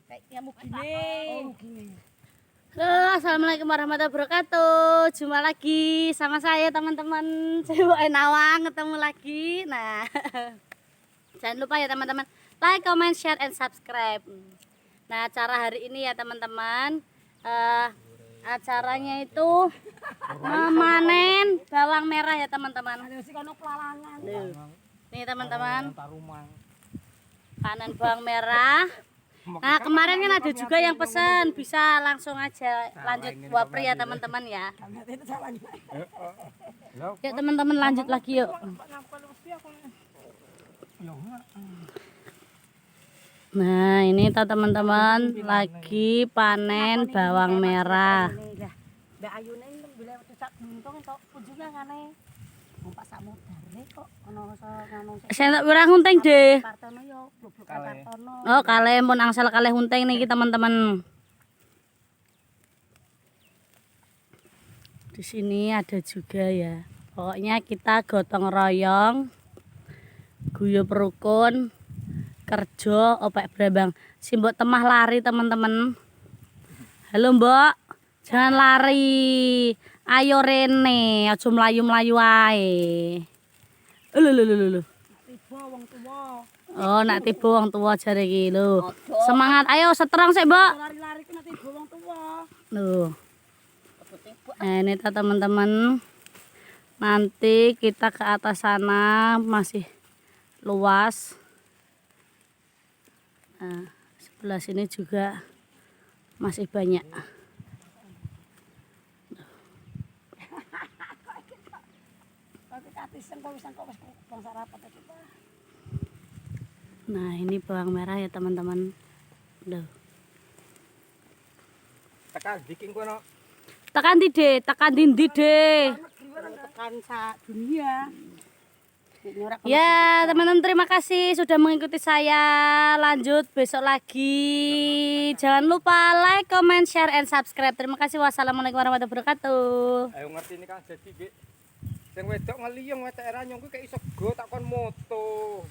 Halo, assalamualaikum warahmatullahi wabarakatuh. Jumpa lagi sama saya teman-teman. Saya Nawang, ketemu lagi. Nah, jangan lupa ya teman-teman, like, comment, share, and subscribe. Nah, acara hari ini ya teman-teman, acaranya itu memanen bawang merah ya teman-teman. Nih teman-teman, panen bawang merah. Nah, kemarin kan ada juga yang pesan, bisa langsung aja lanjut wapri ya teman-teman ya. Yuk teman-teman lanjut lagi yuk. Nah, ini teman-teman lagi panen bawang merah. Saya tak berang hunting deh. Oh, kalih mun angsal kalih hunting niki teman-teman. Di sini ada juga ya. Pokoknya kita gotong royong, guyub rukun, kerja opek brambang. Si mbok temah lari teman-teman. Halo mbok, jangan lari. Ayo rene, aja mlayu-mlayu ae. Lho. Oh, nak tiba wong tua jare iki lho. Semangat, ayo seterang sik, Mbok. Lari-lari ku nak tiba wong tua. Lho. Nah, ini teman-teman. Nanti kita ke atas sana masih luas. Nah, sebelah sini juga masih banyak. Nah, ini bawang merah ya teman-teman. Loh. Tekan bikin kono. Tekan dide, tekan dindi deh. Tekan sak dunia. Ya, teman-teman terima kasih sudah mengikuti saya. Lanjut besok lagi. Jangan lupa like, comment, share, and subscribe. Terima kasih. Wassalamualaikum warahmatullahi wabarakatuh. Ayo ngerti ini kan jadi sing wedok ngeliyong wetek ra nyong kuwi kayak iso go tak kon moto.